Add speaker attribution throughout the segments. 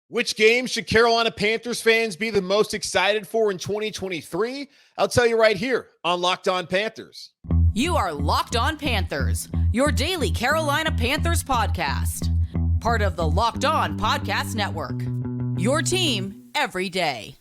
Speaker 1: Which game should Carolina Panthers fans be the most excited for in 2023? I'll tell you right here on Locked On Panthers.
Speaker 2: You are Locked On Panthers, your daily Carolina Panthers podcast. Part of the Locked On Podcast Network. Your team every day.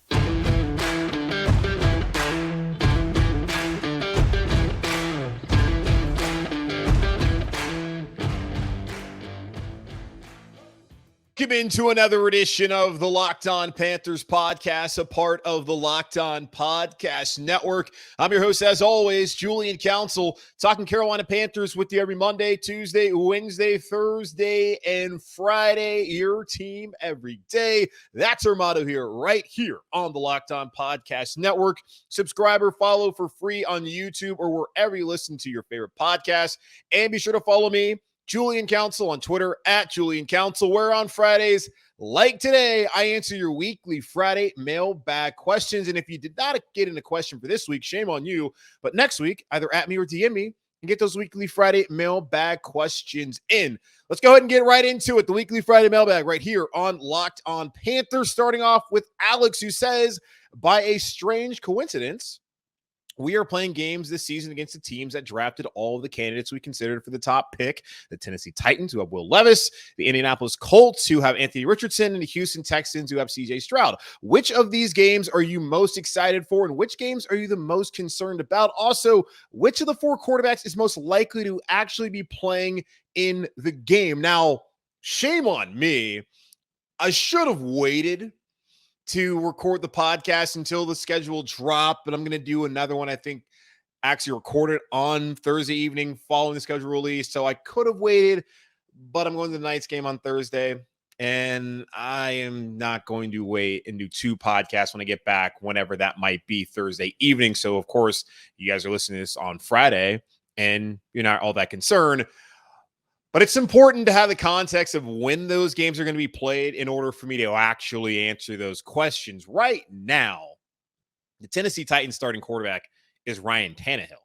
Speaker 1: Welcome into another edition of the Locked On Panthers podcast, a part of the Locked On Podcast Network. I'm your host, as always, Julian Council, talking Carolina Panthers with you every Monday, Tuesday, Wednesday, Thursday, and Friday. Your team every day. That's our motto here, right here on the Locked On Podcast Network. Subscribe or follow for free on YouTube or wherever you listen to your favorite podcast. And be sure to follow me, Julian Council, on Twitter at Julian Council, where on Fridays, like today, I answer your weekly Friday mailbag questions. And if you did not get in a question for this week, shame on you. But next week, either at me or DM me and get those weekly Friday mailbag questions in. Let's go ahead and get right into it. The weekly Friday mailbag right here on Locked On Panthers, starting off with Alex, who says, by a strange coincidence, we are playing games this season against the teams that drafted all of the candidates we considered for the top pick. The Tennessee Titans, who have Will Levis, the Indianapolis Colts, who have Anthony Richardson, and the Houston Texans, who have CJ Stroud. Which of these games are you most excited for, and which games are you the most concerned about? Also, which of the four quarterbacks is most likely to actually be playing in the game? Now, shame on me. I should have waited to record the podcast until the schedule dropped, but I'm going to do another one. I think actually record it on Thursday evening following the schedule release. So I could have waited, but I'm going to the Knights game on Thursday, and I am not going to wait and do two podcasts when I get back, whenever that might be, Thursday evening. So of course, you guys are listening to this on Friday and you're not all that concerned. But it's important to have the context of when those games are going to be played in order for me to actually answer those questions. Right now, the Tennessee Titans starting quarterback is Ryan Tannehill.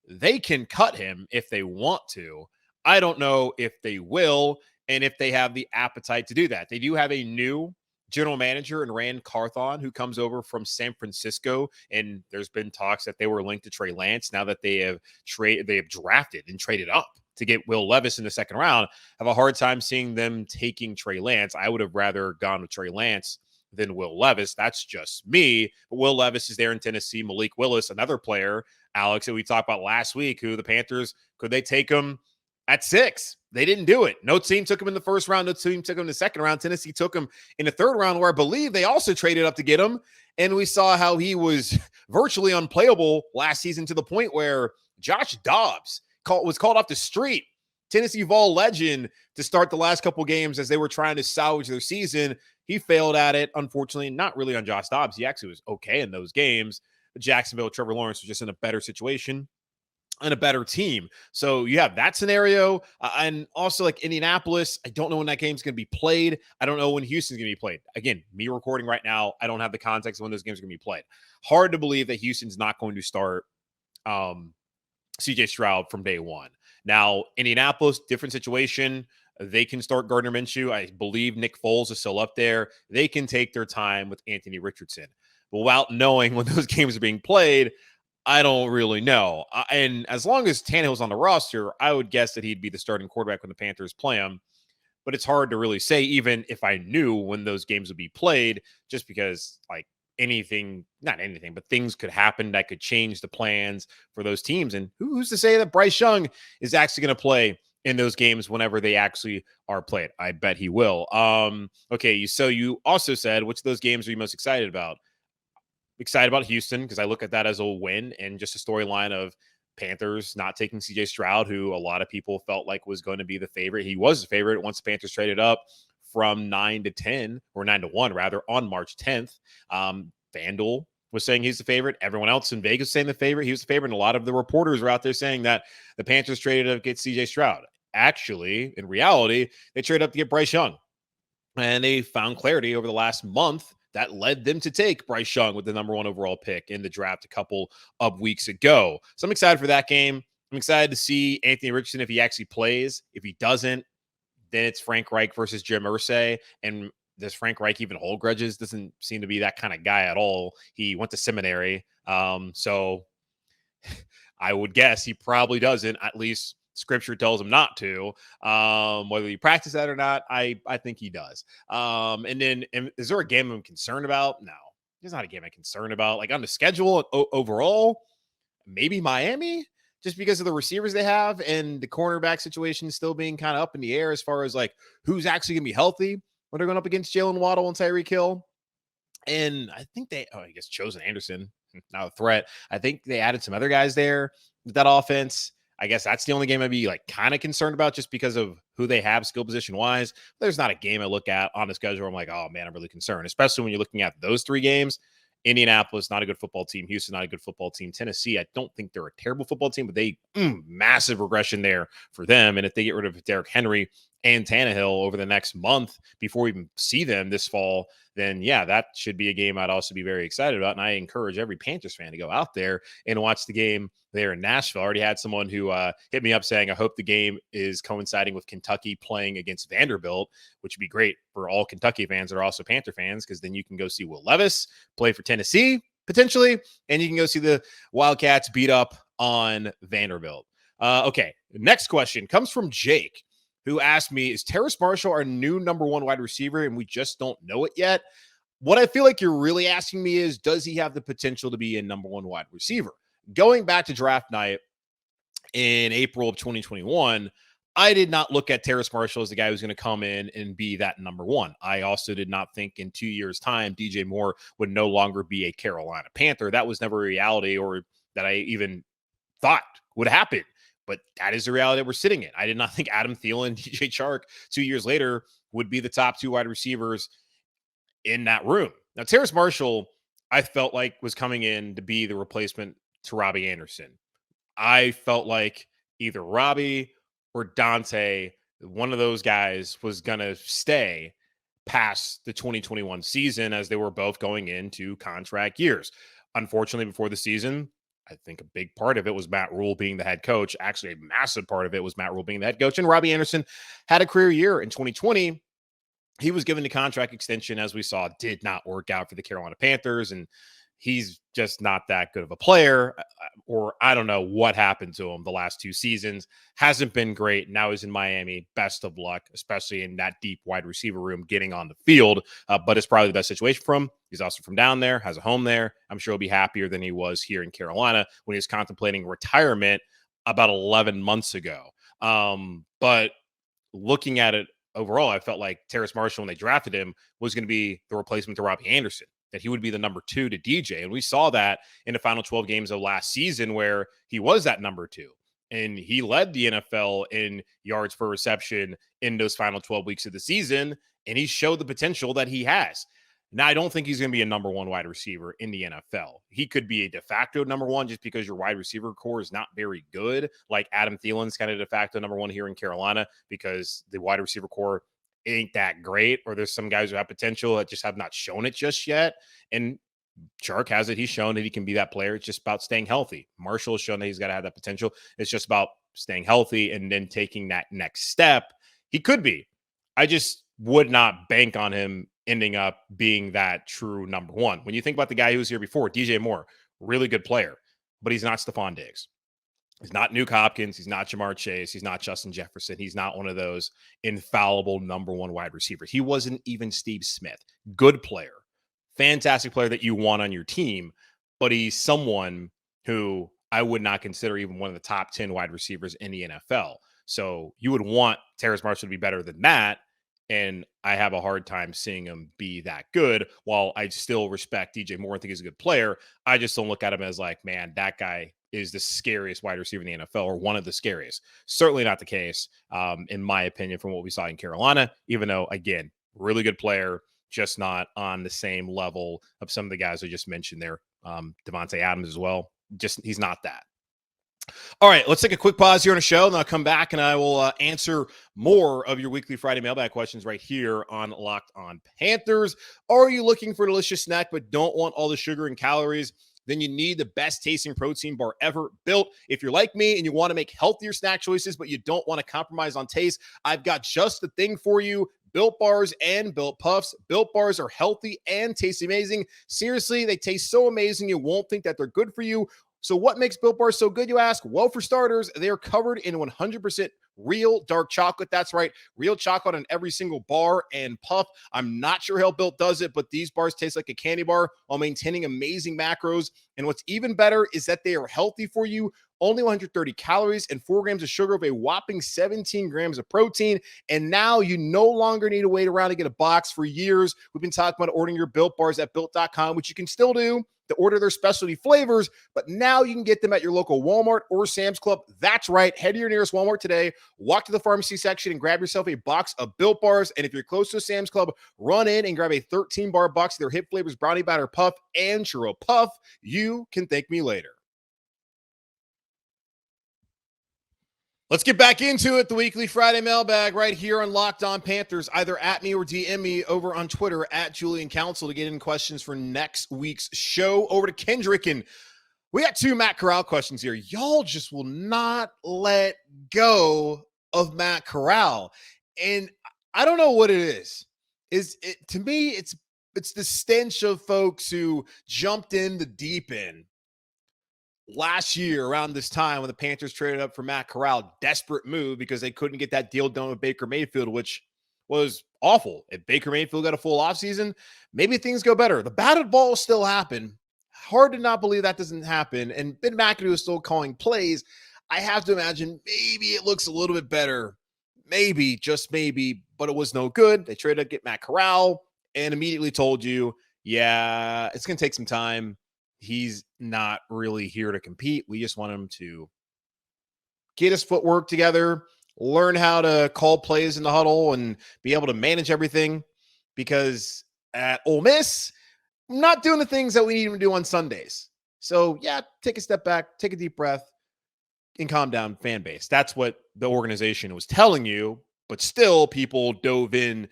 Speaker 1: They can cut him if they want to. I don't know if they will and if they have the appetite to do that. They do have a new general manager in Rand Carthon, who comes over from San Francisco, and there's been talks that they were linked to Trey Lance. Now that they have drafted and traded up to get Will Levis in the second round, have a hard time seeing them taking Trey Lance. I would have rather gone with Trey Lance than Will Levis. That's just me. But Will Levis is there in Tennessee. Malik Willis, another player, Alex, that we talked about last week, who the Panthers, could they take him at 6? They didn't do it. No team took him in the first round. No team took him in the second round. Tennessee took him in the third round, where I believe they also traded up to get him. And we saw how he was virtually unplayable last season, to the point where Josh Dobbs was called off the street, Tennessee Vol legend, to start the last couple games as they were trying to salvage their season. He failed at it, unfortunately, not really on Josh Dobbs. He actually was okay in those games. But Jacksonville, Trevor Lawrence was just in a better situation and a better team. So you have that scenario. And also, like, Indianapolis, I don't know when that game's going to be played. I don't know when Houston's going to be played. Again, me recording right now, I don't have the context of when those games are going to be played. Hard to believe that Houston's not going to start CJ Stroud from day one. Now, Indianapolis, different situation. They can start Gardner Minshew. I believe Nick Foles is still up there. They can take their time with Anthony Richardson. But without knowing when those games are being played, I don't really know. And as long as Tannehill's on the roster, I would guess that he'd be the starting quarterback when the Panthers play him. But it's hard to really say, even if I knew when those games would be played, just because, like, not anything, but things could happen that could change the plans for those teams. And who's to say that Bryce Young is actually going to play in those games whenever they actually are played? I bet he will. Okay, so you also said, which of those games are you most excited about? Excited about Houston, because I look at that as a win and just a storyline of Panthers not taking CJ Stroud, who a lot of people felt like was going to be the favorite. He was the favorite once the Panthers traded up from 9-10, or 9-1 rather, on March 10th. FanDuel was saying he's the favorite. Everyone else in Vegas saying the favorite. He was the favorite. And a lot of the reporters were out there saying that the Panthers traded up to get CJ Stroud. Actually, in reality, they traded up to get Bryce Young. And they found clarity over the last month that led them to take Bryce Young with the number 1 overall pick in the draft a couple of weeks ago. So I'm excited for that game. I'm excited to see Anthony Richardson if he actually plays. If he doesn't, then it's Frank Reich versus Jim Irsay. And does Frank Reich even hold grudges? Doesn't seem to be that kind of guy at all. He went to seminary. So I would guess he probably doesn't. At least scripture tells him not to. Whether he practices that or not, I think he does. And then is there a game I'm concerned about? No, there's not a game I'm concerned about. Like on the schedule overall, maybe Miami, just because of the receivers they have and the cornerback situation still being kind of up in the air as far as like who's actually going to be healthy when they're going up against Jalen Waddle and Tyreek Hill. And I think I guess Chosen Anderson, not a threat. I think they added some other guys there with that offense. I guess that's the only game I'd be like kind of concerned about just because of who they have skill position wise. There's not a game I look at on the schedule where I'm like, oh man, I'm really concerned, especially when you're looking at those 3 games. Indianapolis, not a good football team. Houston, not a good football team. Tennessee, I don't think they're a terrible football team, but they massive regression there for them. And if they get rid of Derrick Henry and Tannehill over the next month before we even see them this fall, then yeah, that should be a game I'd also be very excited about. And I encourage every Panthers fan to go out there and watch the game there in Nashville. I already had someone who hit me up saying, I hope the game is coinciding with Kentucky playing against Vanderbilt, which would be great for all Kentucky fans that are also Panther fans, because then you can go see Will Levis play for Tennessee potentially, and you can go see the Wildcats beat up on Vanderbilt. Okay, next question comes from Jake, who asked me, is Terrace Marshall our new number 1 wide receiver and we just don't know it yet? What I feel like you're really asking me is, does he have the potential to be a number 1 wide receiver? Going back to draft night in April of 2021, I did not look at Terrace Marshall as the guy who's going to come in and be that number 1. I also did not think in 2 years' time, DJ Moore would no longer be a Carolina Panther. That was never a reality or that I even thought would happen. But that is the reality that we're sitting in. I did not think Adam Thielen, DJ Chark, 2 years later would be the top 2 wide receivers in that room. Now, Terrace Marshall, I felt like was coming in to be the replacement to Robbie Anderson. I felt like either Robbie or Dante, one of those guys, was going to stay past the 2021 season as they were both going into contract years. Unfortunately, before the season, I think a big part of it was Matt Rule being the head coach. Actually, a massive part of it was Matt Rule being the head coach. And Robbie Anderson had a career year in 2020. He was given the contract extension, as we saw, did not work out for the Carolina Panthers. And he's just not that good of a player, or I don't know what happened to him the last 2 seasons. Hasn't been great. Now he's in Miami. Best of luck, especially in that deep wide receiver room getting on the field. But it's probably the best situation for him. He's also from down there, has a home there. I'm sure he'll be happier than he was here in Carolina when he was contemplating retirement about 11 months ago. But looking at it overall, I felt like Terrace Marshall, when they drafted him, was going to be the replacement to Robbie Anderson, that he would be the number 2 to DJ. And we saw that in the final 12 games of last season where he was that number 2. And he led the NFL in yards per reception in those final 12 weeks of the season. And he showed the potential that he has. Now, I don't think he's going to be a number 1 wide receiver in the NFL. He could be a de facto number 1 just because your wide receiver core is not very good. Like Adam Thielen's kind of de facto number 1 here in Carolina because the wide receiver core ain't that great, or there's some guys who have potential that just have not shown it just yet. And Chark has it. He's shown that he can be that player. It's just about staying healthy. Marshall has shown that he's got to have that potential. It's just about staying healthy and then taking that next step. He could be. I just would not bank on him ending up being that true number 1. When you think about the guy who was here before, DJ Moore, really good player, but he's not Stephon Diggs. He's not Nuke Hopkins. He's not Jamar Chase. He's not Justin Jefferson. He's not one of those infallible number 1 wide receivers. He wasn't even Steve Smith. Good player. Fantastic player that you want on your team, but he's someone who I would not consider even one of the top 10 wide receivers in the NFL. So you would want Terrace Marshall to be better than that. And I have a hard time seeing him be that good. While I still respect DJ Moore and think he's a good player, I just don't look at him as like, man, that guy is the scariest wide receiver in the NFL, or one of the scariest. Certainly not the case, in my opinion, from what we saw in Carolina, even though, again, really good player, just not on the same level of some of the guys I just mentioned there. Devontae Adams as well. Just, he's not that. All right, let's take a quick pause here on the show, and I'll come back and I will answer more of your weekly Friday mailbag questions right here on Locked On Panthers. Are you looking for a delicious snack but don't want all the sugar and calories? Then you need the best tasting protein bar ever built. If you're like me and you want to make healthier snack choices but you don't want to compromise on taste, I've got just the thing for you. Built Bars and Built Puffs. Built Bars are healthy and taste amazing. Seriously, they taste so amazing you won't think that they're good for you. So what makes Built Bars so good, you ask? Well, for starters, they are covered in 100% real dark chocolate. That's right, real chocolate on every single bar and puff. I'm not sure how Built does it, but these bars taste like a candy bar while maintaining amazing macros. And what's even better is that they are healthy for you. Only 130 calories and 4 grams of sugar with a whopping 17 grams of protein. And now you no longer need to wait around to get a box. For years, we've been talking about ordering your Built Bars at Built.com, which you can still do to order their specialty flavors, but now you can get them at your local Walmart or Sam's Club. That's right. Head to your nearest Walmart today, walk to the pharmacy section and grab yourself a box of Built Bars. And if you're close to a Sam's Club, run in and grab a 13-bar box of their hit flavors, Brownie Batter Puff and Churro Puff. You can thank me later. Let's get back into it. The Weekly Friday Mailbag right here on Locked On Panthers. Either at me or DM me over on Twitter at Julian Council to get in questions for next week's show. Over to Kendrick, and we got 2 Matt Corral questions here. Y'all just will not let go of Matt Corral, and I don't know what it is. To me, it's the stench of folks who jumped in the deep end last year around this time when the Panthers traded up for Matt Corral. Desperate move because they couldn't get that deal done with Baker Mayfield, which was awful. If Baker Mayfield got a full offseason, maybe things go better. The batted ball still happen. Hard to not believe that doesn't happen. And Ben McAdoo is still calling plays. I have to imagine maybe it looks a little bit better. Maybe, just maybe, but it was no good. They traded to get Matt Corral and immediately told you, yeah, it's going to take some time. He's not really here to compete. We just want him to get his footwork together, learn how to call plays in the huddle, and be able to manage everything. Because at Ole Miss, I'm not doing the things that we need him to do on Sundays. So, yeah, take a step back, take a deep breath, and calm down, fan base. That's what the organization was telling you. But still, people dove in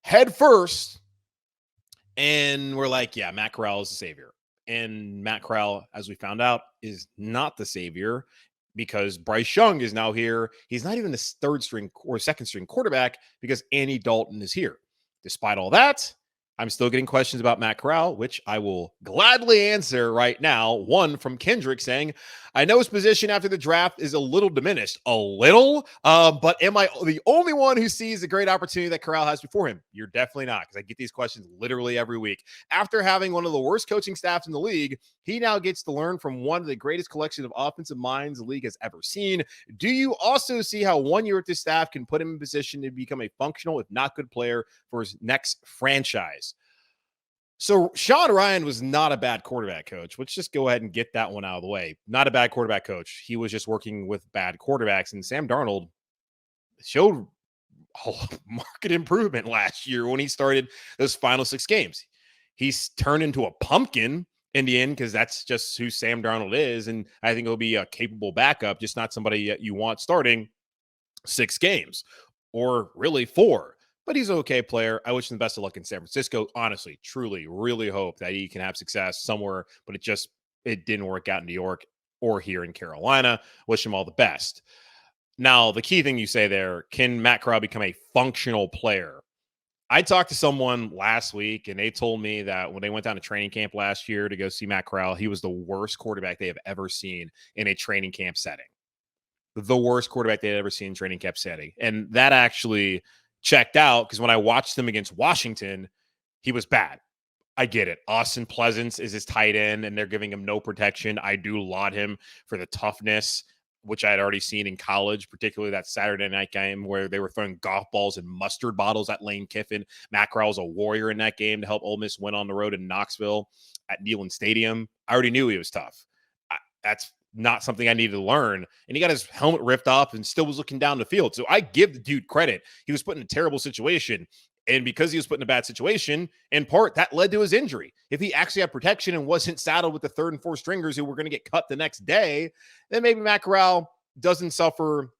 Speaker 1: head first, and we're like, yeah, Matt Corral is the savior. And Matt Corral, as we found out, is not the savior because Bryce Young is now here. He's not even the 3rd string or 2nd string quarterback because Andy Dalton is here. Despite all that, I'm still getting questions about Matt Corral, which I will gladly answer right now. One from Kendrick saying, I know his position after the draft is a little diminished. A little? But am I the only one who sees the great opportunity that Corral has before him? You're definitely not, because I get these questions literally every week. After having one of the worst coaching staffs in the league, he now gets to learn from one of the greatest collection of offensive minds the league has ever seen. Do you also see how 1 year with this staff can put him in position to become a functional, if not good player for his next franchise? So Sean Ryan was not a bad quarterback coach. Let's just go ahead and get that one out of the way. Not a bad quarterback coach. He was just working with bad quarterbacks. And Sam Darnold showed market improvement last year when he started those final 6 games. He's turned into a pumpkin in the end because that's just who Sam Darnold is. And I think he'll be a capable backup, just not somebody you want starting 6 games or really 4. But he's an okay player. I wish him the best of luck in San Francisco. Honestly, truly, really hope that he can have success somewhere, but it didn't work out in New York or here in Carolina. Wish him all the best. Now, the key thing you say there, can Matt Corral become a functional player? I talked to someone last week, and they told me that when they went down to training camp last year to go see Matt Corral, he was the worst quarterback they have ever seen in a training camp setting. The worst quarterback they had ever seen in training camp setting. And that actually checked out because when I watched him against Washington, he was bad. I get it. Austin Pleasance is his tight end, and they're giving him no protection. I do laud him for the toughness, which I had already seen in college, particularly that Saturday night game where they were throwing golf balls and mustard bottles at Lane Kiffin. Matt Corral was a warrior in that game to help Ole Miss win on the road in Knoxville at Neyland Stadium. I already knew he was tough. That's not something I needed to learn. And he got his helmet ripped off and still was looking down the field. So I give the dude credit. He was put in a terrible situation. And because he was put in a bad situation, in part, that led to his injury. If he actually had protection and wasn't saddled with the 3rd and 4th stringers who were going to get cut the next day, then maybe Matt Corral doesn't suffer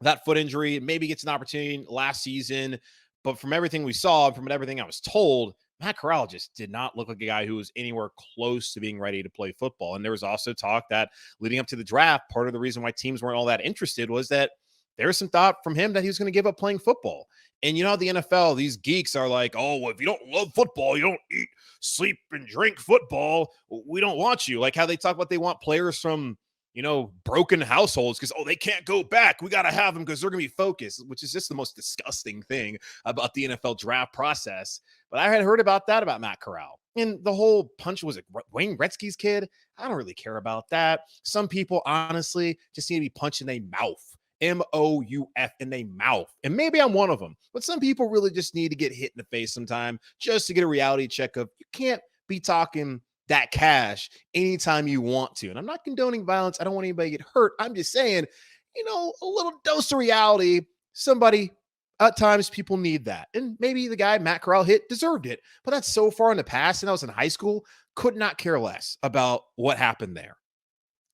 Speaker 1: that foot injury. Maybe gets an opportunity last season. But from everything we saw, from everything I was told, Matt Corral just did not look like a guy who was anywhere close to being ready to play football. And there was also talk that leading up to the draft, part of the reason why teams weren't all that interested was that there's some thought from him that he was going to give up playing football. And you know, the NFL, these geeks are like, oh, well, if you don't love football, you don't eat, sleep, and drink football, we don't want you. Like how they talk about they want players from, you know, broken households because, oh, they can't go back. We got to have them because they're going to be focused, which is just the most disgusting thing about the NFL draft process. But I had heard about that about Matt Corral. And the whole punch was it Wayne Gretzky's kid? I don't really care about that. Some people, honestly, just need to be punched in their mouth. MOUF in their mouth. And maybe I'm one of them. But some people really just need to get hit in the face sometime just to get a reality check of you can't be talking that cash anytime you want to. And I'm not condoning violence. I don't want anybody to get hurt. I'm just saying, you know, a little dose of reality. Somebody, at times, people need that. And maybe the guy Matt Corral hit deserved it. But that's so far in the past. And I was in high school, could not care less about what happened there.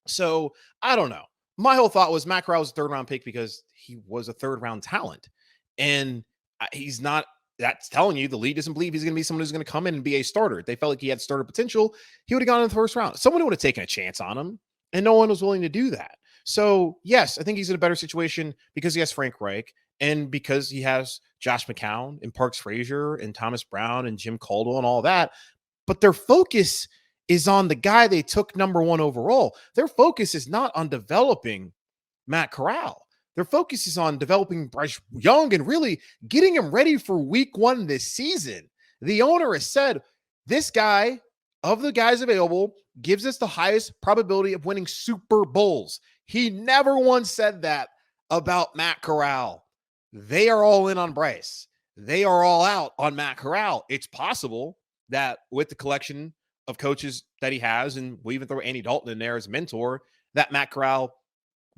Speaker 1: So I don't know. My whole thought was Matt Corral was a third-round pick because he was a third-round talent. And he's not. That's telling you the league doesn't believe he's going to be someone who's going to come in and be a starter. If they felt like he had starter potential, he would have gone in the first round. Someone would have taken a chance on him, and no one was willing to do that. So, yes, I think he's in a better situation because he has Frank Reich and because he has Josh McCown and Parks Frazier and Thomas Brown and Jim Caldwell and all that. But their focus is on the guy they took number 1 overall. Their focus is not on developing Matt Corral. Their focus is on developing Bryce Young and really getting him ready for week 1 this season. The owner has said this guy, of the guys available, gives us the highest probability of winning Super Bowls. He never once said that about Matt Corral. They are all in on Bryce. They are all out on Matt Corral. It's possible that with the collection of coaches that he has, and we even throw Andy Dalton in there as a mentor, that Matt Corral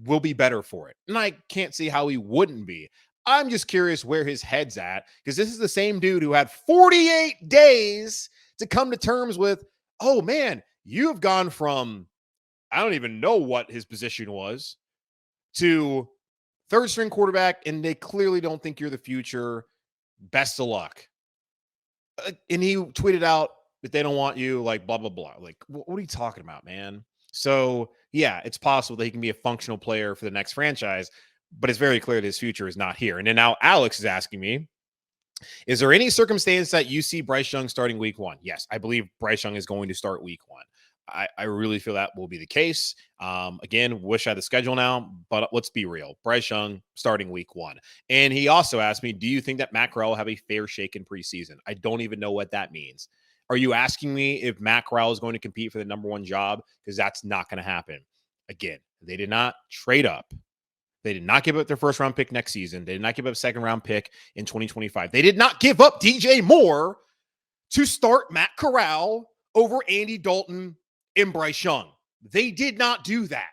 Speaker 1: will be better for it. And I can't see how he wouldn't be. I'm just curious where his head's at, because this is the same dude who had 48 days to come to terms with, oh man, you have gone from, I don't even know what his position was, to third string quarterback, and they clearly don't think you're the future. Best of luck. And he tweeted out that they don't want you, like blah, blah, blah. Like, what are you talking about, man? So, yeah, it's possible that he can be a functional player for the next franchise, but it's very clear that his future is not here. And then now Alex is asking me, is there any circumstance that you see Bryce Young starting week 1? Yes, I believe Bryce Young is going to start week 1. I really feel that will be the case. Again, wish I had the schedule now, but let's be real. Bryce Young starting week 1. And he also asked me, do you think that Matt Corral will have a fair shake in preseason? I don't even know what that means. Are you asking me if Matt Corral is going to compete for the number 1 job? Because that's not going to happen. Again, they did not trade up. They did not give up their first round pick next season. They did not give up a second round pick in 2025. They did not give up DJ Moore to start Matt Corral over Andy Dalton and Bryce Young. They did not do that.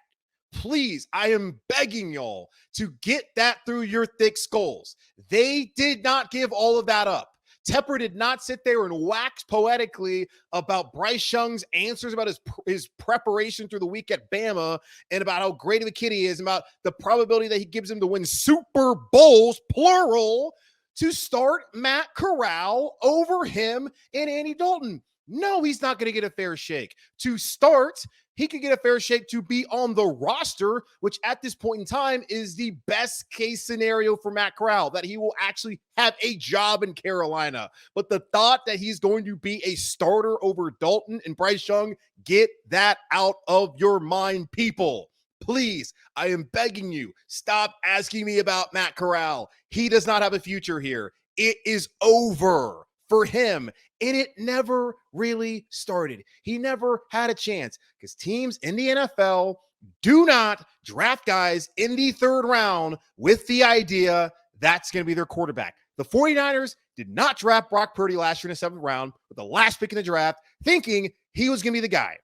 Speaker 1: Please, I am begging y'all to get that through your thick skulls. They did not give all of that up. Tepper did not sit there and wax poetically about Bryce Young's answers about his preparation through the week at Bama and about how great of a kid he is and about the probability that he gives him to win Super Bowls, plural, to start Matt Corral over him and Andy Dalton. No, he's not going to get a fair shake. To start, he could get a fair shake to be on the roster, which at this point in time is the best case scenario for Matt Corral, that he will actually have a job in Carolina. But the thought that he's going to be a starter over Dalton and Bryce Young, get that out of your mind, people. Please, I am begging you, stop asking me about Matt Corral. He does not have a future here. It is over for him. And it never really started. He never had a chance because teams in the NFL do not draft guys in the 3rd round with the idea that's going to be their quarterback. The 49ers did not draft Brock Purdy last year in the 7th round with the last pick in the draft, thinking he was going to be the guy.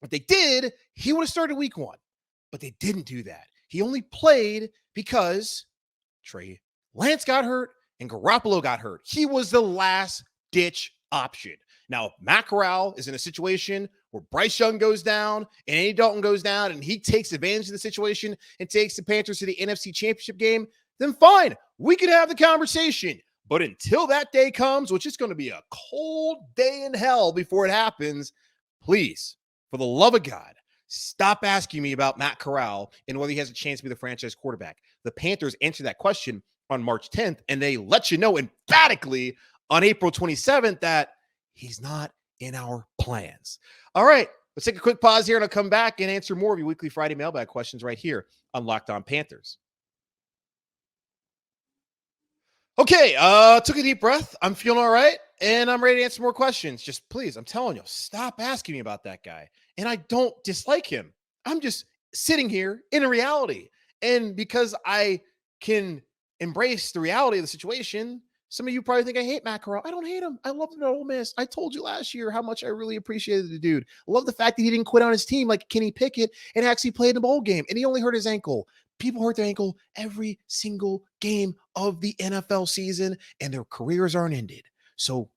Speaker 1: If they did, he would have started week 1. But they didn't do that. He only played because Trey Lance got hurt and Garoppolo got hurt. He was the last ditch option. Now, Matt Corral is in a situation where Bryce Young goes down and Andy Dalton goes down and he takes advantage of the situation and takes the Panthers to the NFC Championship game, then fine, we can have the conversation. But until that day comes, which is going to be a cold day in hell before it happens, please, for the love of God, stop asking me about Matt Corral and whether he has a chance to be the franchise quarterback. the Panthers answered that question on March 10th, and they let you know emphatically on April 27th that he's not in our plans. All right, let's take a quick pause here, and I'll come back and answer more of your weekly Friday mailbag questions right here on Locked On Panthers. Okay, took a deep breath. I'm feeling all right, and I'm ready to answer more questions. Just please, I'm telling you, stop asking me about that guy. And I don't dislike him. I'm just sitting here in a reality. And because I can embrace the reality of the situation, some of you probably think I hate Matt Corral. I don't hate him. I love him at Ole Miss. I told you last year how much I really appreciated the dude. I love the fact that he didn't quit on his team like Kenny Pickett and actually played in the bowl game, and he only hurt his ankle. People hurt their ankle every single game of the NFL season, and their careers aren't ended. So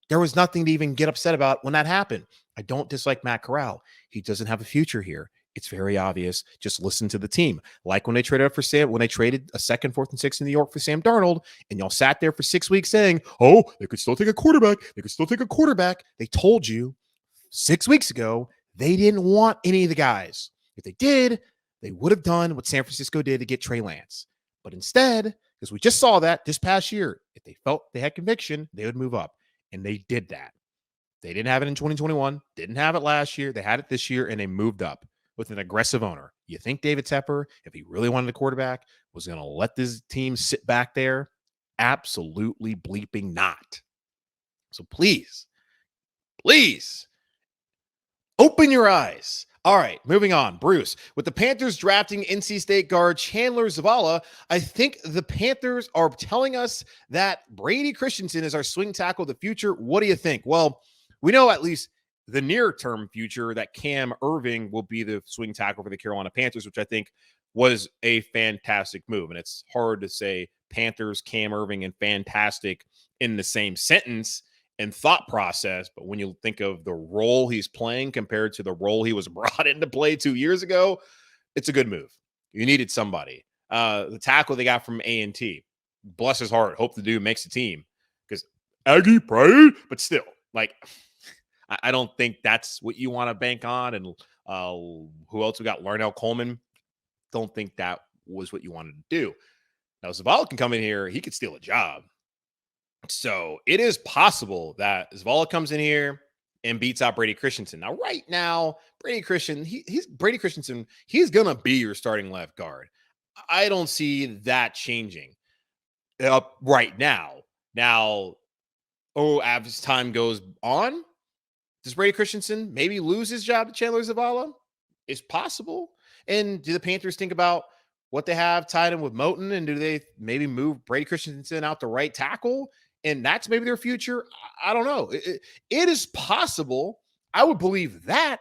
Speaker 1: there was nothing to even get upset about when that happened. I don't dislike Matt Corral. He doesn't have a future here. It's very obvious. Just listen to the team. Like when they traded up for Sam, when they traded a second, 4th, and 6 in New York for Sam Darnold, and y'all sat there for 6 weeks saying, oh, they could still take a quarterback. They could still take a quarterback. They told you 6 weeks ago they didn't want any of the guys. If they did, they would have done what San Francisco did to get Trey Lance. But instead, because we just saw that this past year, if they felt they had conviction, they would move up. And they did that. They didn't have it in 2021, didn't have it last year. They had it this year, and they moved up with an aggressive owner. You think David Tepper, if he really wanted a quarterback, was going to let this team sit back there? Absolutely bleeping not. So please, open your eyes. All right, moving on. Bruce, with the Panthers drafting NC State guard Chandler Zavala, I think the Panthers are telling us that Brady Christensen is our swing tackle of the future. What do you think? Well, we know at least the near-term future that Cam Irving will be the swing tackle for the Carolina Panthers, which I think was a fantastic move. And it's hard to say Panthers, Cam Irving, and fantastic in the same sentence and thought process, but when you think of the role he's playing compared to the role he was brought in to play 2 years ago, it's a good move. You needed somebody. The tackle they got from A&T, bless his heart, hope the dude makes the team because Aggie pride, but still, like, I don't think that's what you want to bank on. And who else we got? Larnell Coleman. Don't think that was what you wanted to do. Now, Zavala can come in here. He could steal a job. So it is possible that Zavala comes in here and beats out Brady Christensen. Now, right now, Brady Christensen, he's going to be your starting left guard. I don't see that changing right now. Now, as time goes on, does Brady Christensen maybe lose his job to Chandler Zavala? It's possible. And do the Panthers think about what they have tied in with Moton? And do they maybe move Brady Christensen out to right tackle? And that's maybe their future. I don't know. It is possible. I would believe that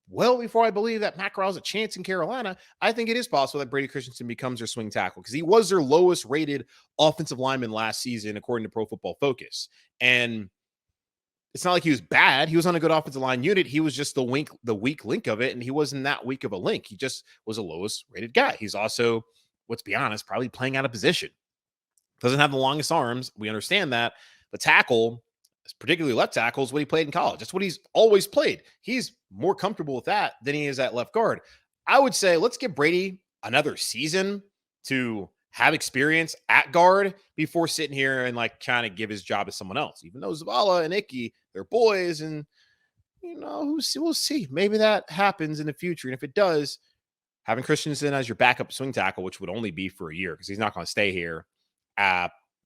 Speaker 1: well before I believe that Matt Corral has a chance in Carolina. I think it is possible that Brady Christensen becomes their swing tackle because he was their lowest rated offensive lineman last season, according to Pro Football Focus. And it's not like he was bad. He was on a good offensive line unit. He was just the weak link of it, and he wasn't that weak of a link. He just was a lowest rated guy. He's also, let's be honest, probably playing out of position. Doesn't have the longest arms. We understand that. The tackle, particularly left tackle, is what he played in college. That's what he's always played. He's more comfortable with that than he is at left guard. I would say let's give Brady another season to have experience at guard before sitting here and like trying to give his job to someone else. Even though Zavala and Icky, they're boys, and we'll see. Maybe that happens in the future. And if it does, having Christensen as your backup swing tackle, which would only be for a year because he's not going to stay here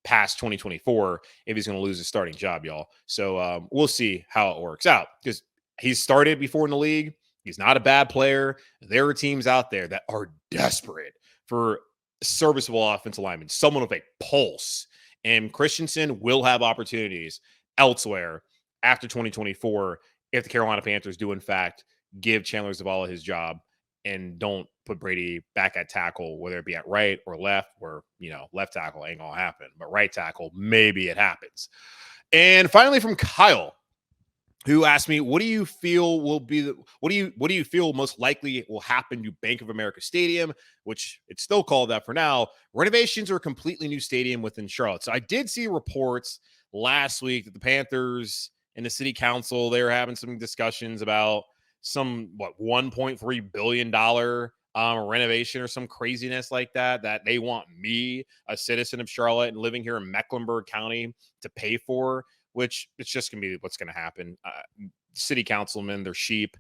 Speaker 1: past 2024 if he's going to lose his starting job, y'all. So we'll see how it works out because he's started before in the league. He's not a bad player. There are teams out there that are desperate for serviceable offensive lineman, someone with a pulse. And Christensen will have opportunities elsewhere after 2024 if the Carolina Panthers do, in fact, give Chandler Zavala his job and don't put Brady back at tackle, whether it be at right or left, where, left tackle ain't going to happen, but right tackle, maybe it happens. And finally from Kyle, who asked me, what do you feel most likely will happen to Bank of America Stadium, which it's still called that for now, renovations or a completely new stadium within Charlotte. So I did see reports last week that the Panthers and the city council, they were having some discussions about some $1.3 billion renovation or some craziness like that, that they want me, a citizen of Charlotte and living here in Mecklenburg County, to pay for, which it's just going to be what's going to happen. City councilmen, they're sheep.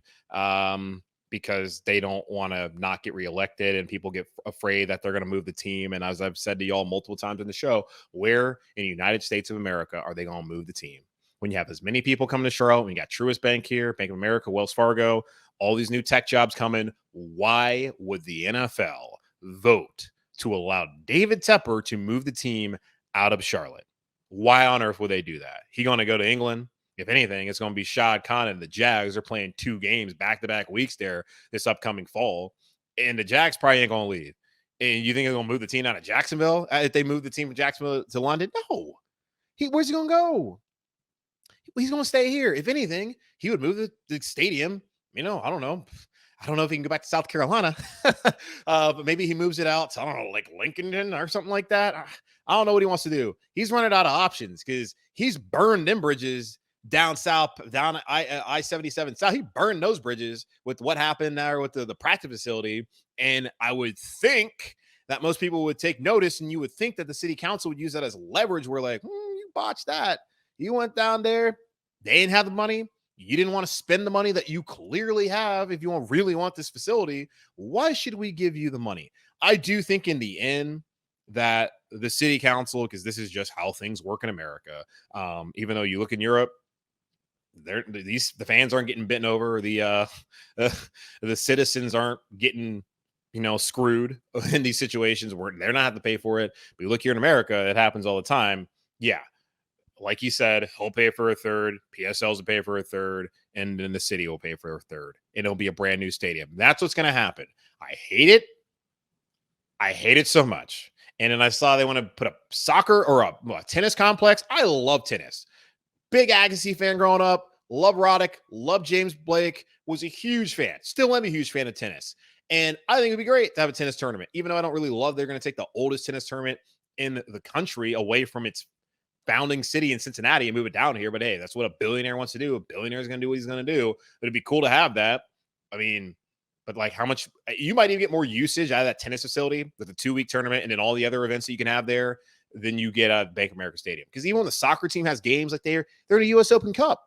Speaker 1: Because they don't want to not get reelected, and people get afraid that they're going to move the team. And as I've said to y'all multiple times in the show, where in the United States of America are they going to move the team? When you have as many people coming to Charlotte, when you got Truist Bank here, Bank of America, Wells Fargo, all these new tech jobs coming, why would the NFL vote to allow David Tepper to move the team out of Charlotte? Why on earth would they do that? He going to go to England? If anything, it's going to be Shad Khan and the Jags. Are playing 2 games back-to-back weeks there this upcoming fall. And the Jags probably ain't going to leave. And you think they're going to move the team out of Jacksonville if they move the team from Jacksonville to London? No. Where's he going to go? He's going to stay here. If anything, he would move the stadium. I don't know. I don't know if he can go back to South Carolina. But maybe he moves it out to, I don't know, like Lincoln or something like that. I don't know what he wants to do. He's running out of options because he's burned them bridges down south, down I-77 south. He burned those bridges with what happened there with the practice facility. And I would think that most people would take notice, and you would think that the city council would use that as leverage. We're like, you botched that. You went down there. They didn't have the money. You didn't want to spend the money that you clearly have. If you really want this facility, why should we give you the money? I do think in the end that the city council, because this is just how things work in America. Even though you look in Europe, the fans aren't getting bitten over. The citizens aren't getting, screwed in these situations where they're not having to pay for it. But you look here in America, it happens all the time. Yeah. Like you said, he'll pay for a third, PSLs will pay for a third, and then the city will pay for a third. And it'll be a brand new stadium. That's what's going to happen. I hate it. I hate it so much. And then I saw they want to put a soccer or a tennis complex. I love tennis. Big Agassi fan growing up. Love Roddick. Love James Blake. Was a huge fan. Still am a huge fan of tennis. And I think it'd be great to have a tennis tournament. Even though I don't really love they're going to take the oldest tennis tournament in the country away from its founding city in Cincinnati and move it down here. But hey, that's what a billionaire wants to do. A billionaire is going to do what he's going to do. But it'd be cool to have that. I mean, but like how much you might even get more usage out of that tennis facility with the 2-week tournament and then all the other events that you can have there than you get at Bank of America Stadium. Because even when the soccer team has games like they're in a U.S. Open Cup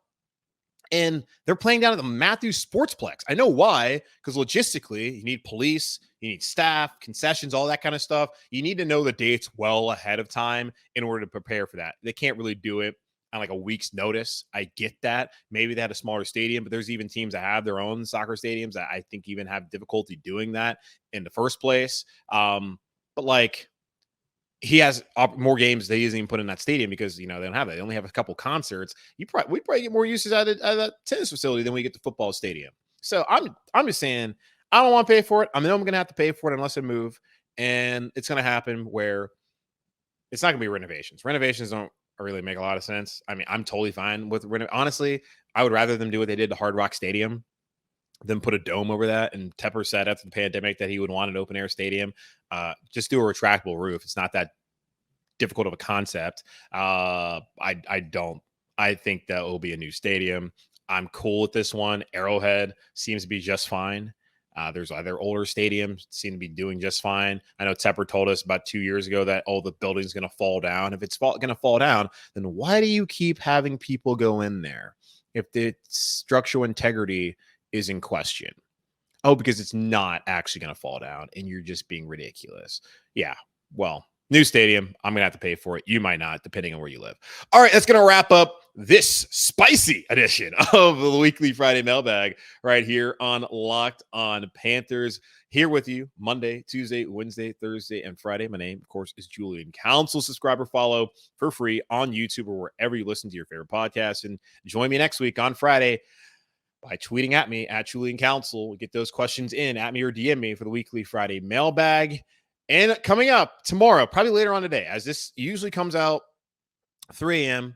Speaker 1: and they're playing down at the Matthews Sportsplex. I know why, because logistically you need police, you need staff, concessions, all that kind of stuff. You need to know the dates well ahead of time in order to prepare for that. They can't really do it on like a week's notice. I get that. Maybe they had a smaller stadium, but there's even teams that have their own soccer stadiums that I think even have difficulty doing that in the first place. But like he has more games that he doesn't even put in that stadium because, they don't have that. They only have a couple concerts. We probably get more uses out of that tennis facility than we get the football stadium. So I'm just saying, I don't want to pay for it. I know I'm going to have to pay for it unless I move. And it's going to happen where it's not going to be renovations. Renovations don't really make a lot of sense. I mean, I'm totally fine with honestly, I would rather them do what they did to Hard Rock Stadium than put a dome over that. And Tepper said after the pandemic that he would want an open air stadium. Just do a retractable roof. It's not that difficult of a concept. I think that will be a new stadium. I'm cool with this one. Arrowhead seems to be just fine. There's other older stadiums seem to be doing just fine. I know Tepper told us about 2 years ago that, the building's going to fall down. If it's going to fall down, then why do you keep having people go in there if the structural integrity is in question? Oh, because it's not actually going to fall down and you're just being ridiculous. Yeah, well, new stadium. I'm going to have to pay for it. You might not, depending on where you live. All right, that's going to wrap up this spicy edition of the Weekly Friday Mailbag right here on Locked On Panthers. Here with you Monday, Tuesday, Wednesday, Thursday, and Friday. My name, of course, is Julian Council. Subscribe or follow for free on YouTube or wherever you listen to your favorite podcast. And join me next week on Friday by tweeting at me at Julian Council. Get those questions in at me or DM me for the Weekly Friday Mailbag. And coming up tomorrow, probably later on today, as this usually comes out 3 a.m.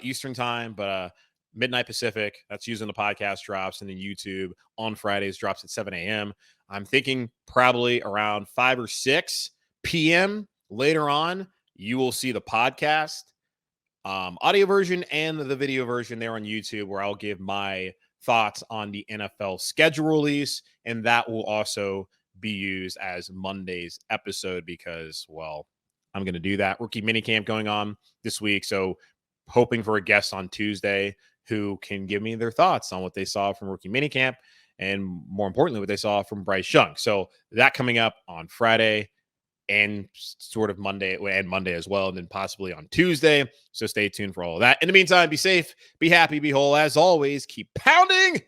Speaker 1: Eastern time, but midnight Pacific. That's using the podcast drops, and then YouTube on Fridays drops at 7 a.m. I'm thinking probably around 5 or 6 p.m. later on, you will see the podcast audio version and the video version there on YouTube, where I'll give my thoughts on the NFL schedule release, and that will also be used as Monday's episode because, well, I'm going to do that. Rookie minicamp going on this week. So hoping for a guest on Tuesday who can give me their thoughts on what they saw from rookie minicamp and, more importantly, what they saw from Bryce Young. So that coming up on Friday and sort of Monday and Monday as well, and then possibly on Tuesday. So stay tuned for all of that. In the meantime, be safe, be happy, be whole. As always, keep pounding.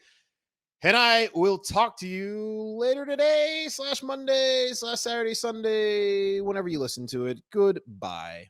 Speaker 1: And I will talk to you later today /Monday /Saturday, Sunday, whenever you listen to it. Goodbye.